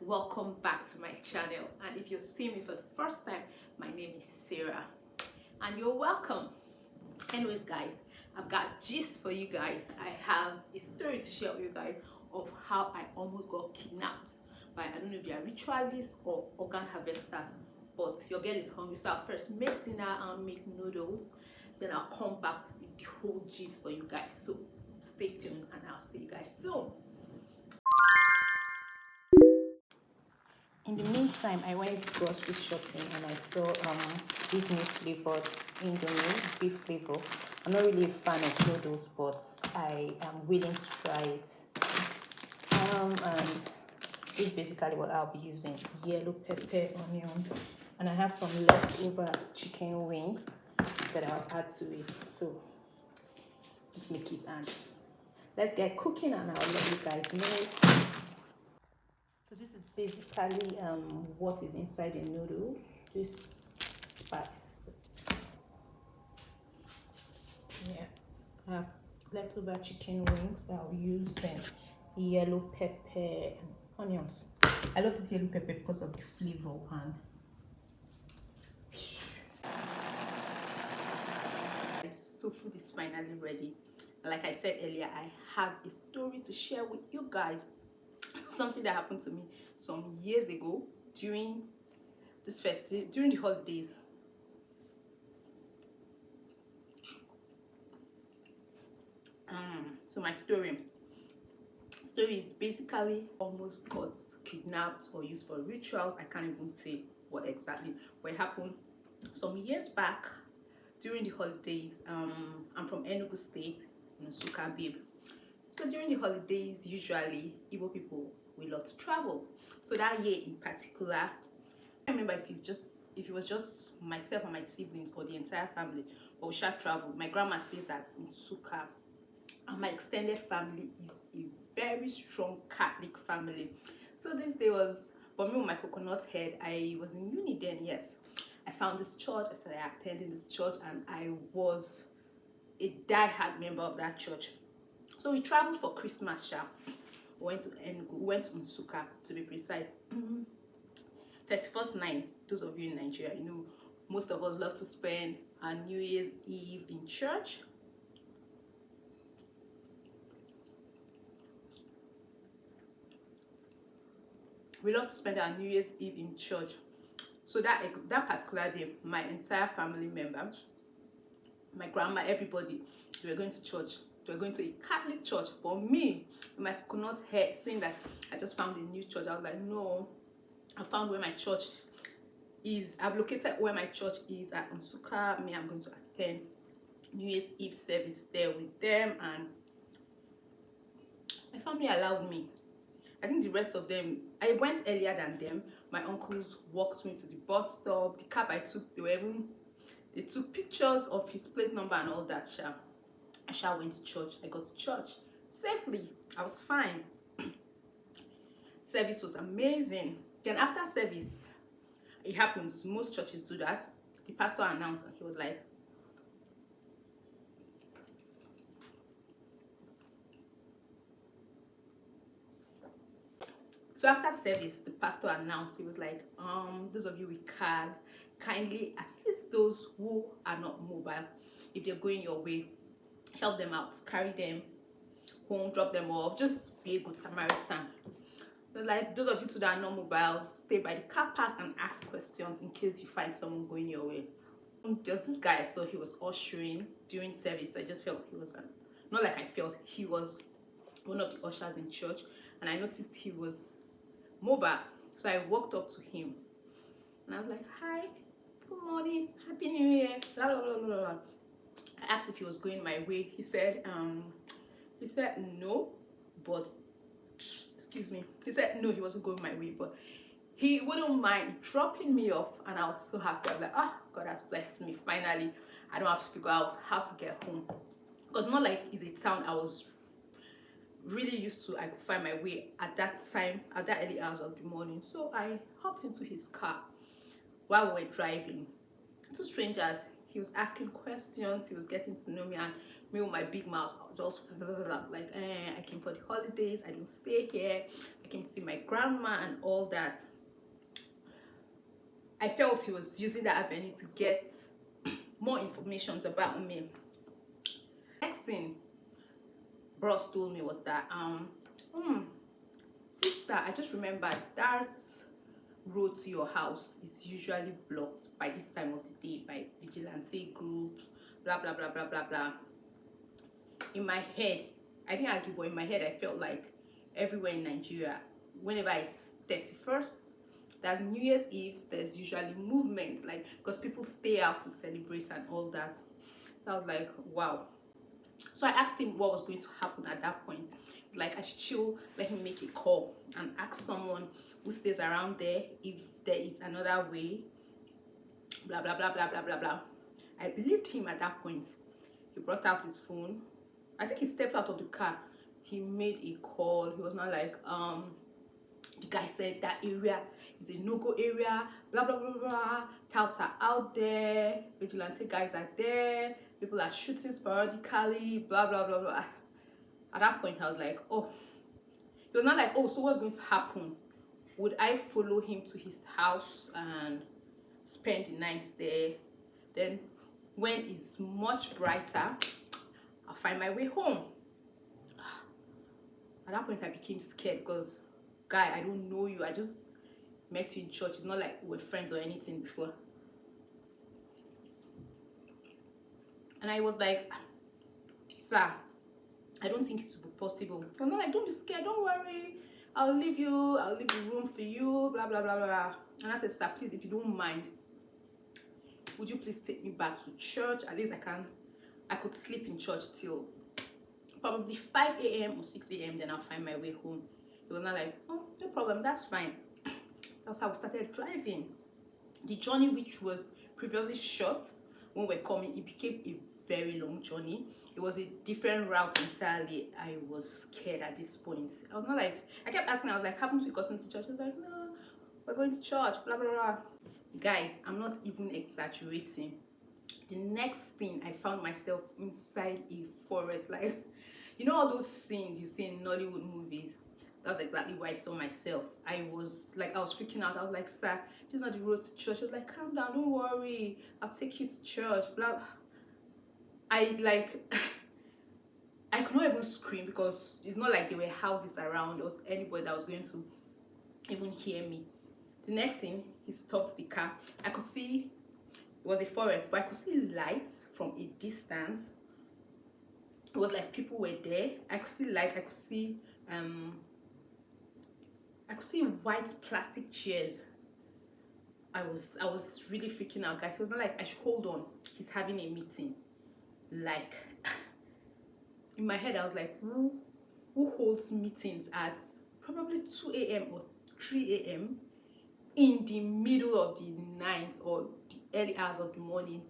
welcome back to my channel. And if you see me for the first time, my name is Sarah and you're welcome. Anyways guys, I've got gist for you guys. I have a story to share with you guys of how I almost got kidnapped by, I don't know if they are ritualists or organ harvesters, but your girl is hungry, so I'll first make dinner and make noodles, then I'll come back with the whole gist for you guys. So stay tuned and I'll see you guys soon. In the meantime, I went grocery shopping and I saw this new flavored Indomie beef flavor. I'm not really a fan of noodles, but I am willing to try it. And this is basically what I'll be using: yellow pepper, onions, and I have some leftover chicken wings that I'll add to it. So let's make it and let's get cooking, and I'll let you guys know. So this is basically what is inside the noodle. This spice. Yeah, I have leftover chicken wings that I'll use, then yellow pepper and onions. I love this yellow pepper because of the flavor. And so food is finally ready. Like I said earlier, I have a story to share with you guys. Something that happened to me some years ago during this festive, during the holidays. So my story is basically almost got kidnapped or used for rituals. I can't even say what exactly, but it happened some years back during the holidays. I'm from Enugu State, Nsukka, babe. So during the holidays, usually Igbo people we love to travel. So that year in particular, I remember if it was just myself and my siblings or the entire family, but we shall travel. My grandma stays at Nsukka, and my extended family is a very strong Catholic family. So this day was, for me with my coconut head, I was in uni then. Yes, I found this church. I started attending this church, and I was a die-hard member of that church. So we traveled for Christmas. We went to Enugu, we went to Nsukka to be precise. 31st night, those of you in Nigeria, you know, most of us love to spend our New Year's Eve in church. We love to spend our New Year's Eve in church. So that particular day, my entire family members, my grandma, everybody, they were going to church. They were going to a Catholic church. But me, with my coconut head, saying that I just found a new church, I was like, no, I found where my church is. I've located where my church is at Nsukka. Me, I'm going to attend New Year's Eve service there with them, and my family allowed me. I think the rest of them, I went earlier than them. My uncles walked me to the bus stop. The cab I took, they took pictures of his plate number and all that. I went to church. I got to church safely. I was fine. Service was amazing. Then after service, it happens, most churches do that. The pastor announced, and he was like, so after service, the pastor announced, he was like, those of you with cars, kindly assist those who are not mobile. If they're going your way, help them out, carry them home, drop them off, just be a good Samaritan. It was like, those of you that are not mobile, stay by the car park and ask questions in case you find someone going your way. There was this guy I saw, he was ushering during service. I just felt he was, not like I felt, he was one of the ushers in church, and I noticed he was mobile. So I walked up to him and I was like, hi, good morning, happy new year, blah blah blah blah blah. I asked if he was going my way. He said no, but excuse me, he said no, he wasn't going my way, but he wouldn't mind dropping me off. And I was so happy. I was like, God has blessed me, finally. I don't have to figure out how to get home, because not like it's a town I was really used to. I could find my way at that time, at that early hours of the morning. So I hopped into his car while we were driving. Two strangers, he was asking questions, he was getting to know me, and Me with my big mouth, I was just like, I came for the holidays, I don't stay here, I came to see my grandma and all that. I felt he was using that avenue to get more information about me. Next thing Bros told me was that sister, I just remembered that road to your house is usually blocked by this time of the day by vigilante groups, blah blah blah blah blah blah. In my head, I didn't argue, but in my head I felt like everywhere in Nigeria, whenever it's 31st, that's New Year's Eve, there's usually movement, like, because people stay out to celebrate and all that. So I was like, wow. So I asked him what was going to happen at that point. Like, I should chill, let him make a call and ask someone who stays around there if there is another way, blah blah blah blah blah blah blah. I believed him at that point. He brought out his phone. I think he stepped out of the car. He made a call. He was not like, the guy said that area is a no-go area, blah blah blah blah. Touts are out there, vigilante guys are there, people are shooting sporadically, blah blah blah blah. At that point I was like, oh. He was not like, oh, so what's going to happen? Would I follow him to his house and spend the night there? Then when it's much brighter, I'll find my way home. At that point I became scared because, guy, I don't know you, I just met you in church. It's not like we're friends or anything before. And I was like, sir, I don't think it will be possible. He was not like, don't be scared, don't worry, I'll leave the room for you, blah blah blah blah. And I said, sir, please, if you don't mind, would you please take me back to church? At least I could sleep in church till probably 5 a.m. or 6 a.m. then I'll find my way home. He was not like, oh, no problem, that's fine. That's how we started driving. The journey, which was previously short when we're coming, it became a very long journey. It was a different route entirely. I was scared at this point. I was not like, I kept asking, I was like, haven't we gotten to church? I was like, no, we're going to church, blah blah blah. Guys, I'm not even exaggerating. The next thing, I found myself inside a forest. Like, you know all those scenes you see in Nollywood movies? That's exactly where I saw myself. I was freaking out. I was like, sir, this is not the road to church. I was like, calm down, don't worry, I'll take you to church, blah. I could not even scream because it's not like there were houses around or anybody that was going to even hear me. The next thing, he stopped the car. I could see it was a forest, but I could see lights from a distance. It was like people were there. I could see light. I could see white plastic chairs. I was really freaking out, guys. It was not like I should hold on, he's having a meeting. Like, in my head I was like, who holds meetings at probably 2 a.m. or 3 a.m. in the middle of the night or the early hours of the morning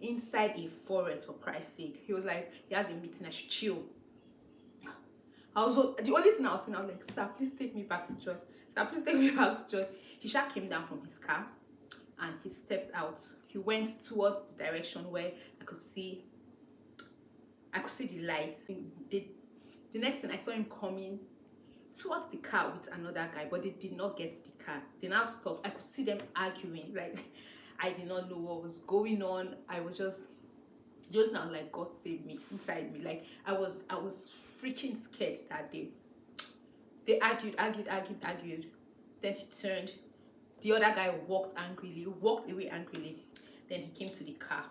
inside a forest, for Christ's sake? He was like, he has a meeting, I should chill. The only thing I was saying, I was like, sir, please take me back to church. Sir, please take me back to church. He just came down from his car and he stepped out. He went towards the direction where I could see the lights. The next thing, I saw him coming towards the car with another guy, but they did not get to the car. They now stopped. I could see them arguing. Like, I did not know what was going on. I was just now like, God save me inside me. Like, I was freaking scared that day. They argued. Then he turned. The other guy walked away angrily. Then he came to the car.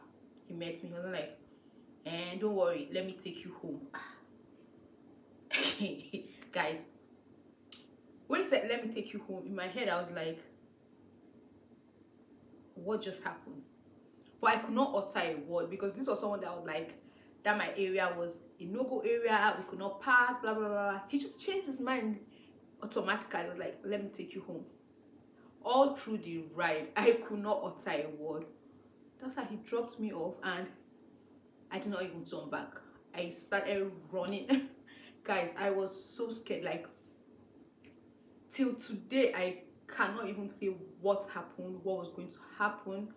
He met me. He was like, and don't worry, let me take you home. Guys, when he said let me take you home, in my head I was like, what just happened? But I could not utter a word because this was someone that was like, that my area was a no-go area, we could not pass, blah blah blah. He just changed his mind automatically. I was like, let me take you home. All through the ride, I could not utter a word. That's how he dropped me off, and I did not even turn back. I started running. Guys, I was so scared. Like, till today I cannot even say what happened, what was going to happen.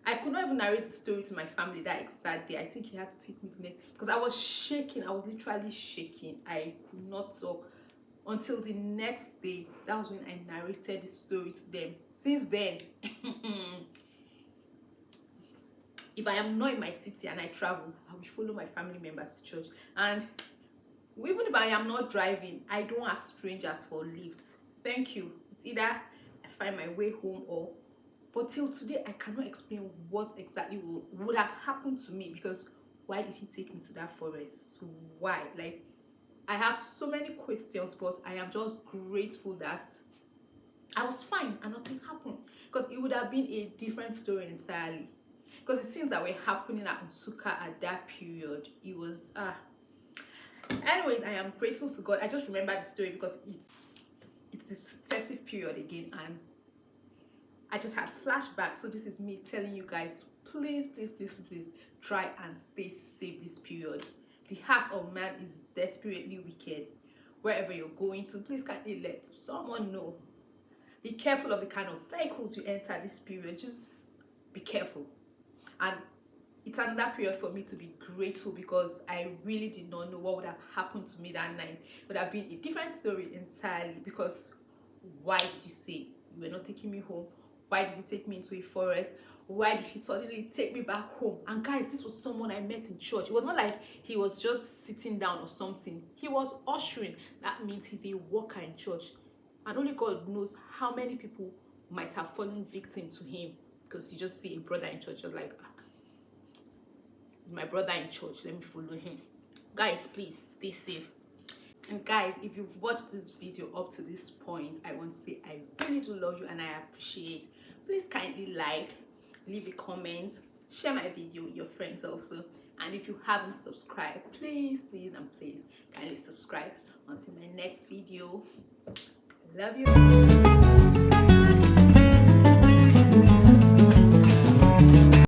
I could not even narrate the story to my family that exact day. I think he had to take me to next because I was shaking. I was literally shaking. I could not talk until the next day. That was when I narrated the story to them. Since then, if I am not in my city and I travel, I will follow my family members to church. And even if I am not driving, I don't ask strangers for lifts. Thank you. It's either I find my way home or. But till today, I cannot explain what exactly would have happened to me, because why did he take me to that forest? Why? Like, I have so many questions, but I am just grateful that I was fine and nothing happened, because it would have been a different story entirely. Because the things that were happening at Nsuka at that period, it was anyways, I am grateful to God. I just remember the story because it's this festive period again, and I just had flashbacks. So this is me telling you guys, please, please, please, please try and stay safe this period. The heart of man is desperately wicked. Wherever you're going to, please kindly let someone know. Be careful of the kind of vehicles you enter this period. Just be careful. And it's another period for me to be grateful, because I really did not know what would have happened to me that night. It would have been a different story entirely, because why did you say you were not taking me home? Why did you take me into a forest? Why did he suddenly take me back home? And guys, this was someone I met in church. It was not like he was just sitting down or something. He was ushering. That means he's a worker in church. And only God knows how many people might have fallen victim to him, because you just see a brother in church, you're like, he's my brother in church, let me follow him. Guys, please stay safe. And guys, if you've watched this video up to this point, I want to say I really do love you and I appreciate. Please kindly like, leave a comment, share my video with your friends also. And if you haven't subscribed, please, please, and please kindly subscribe. Until my next video, I love you.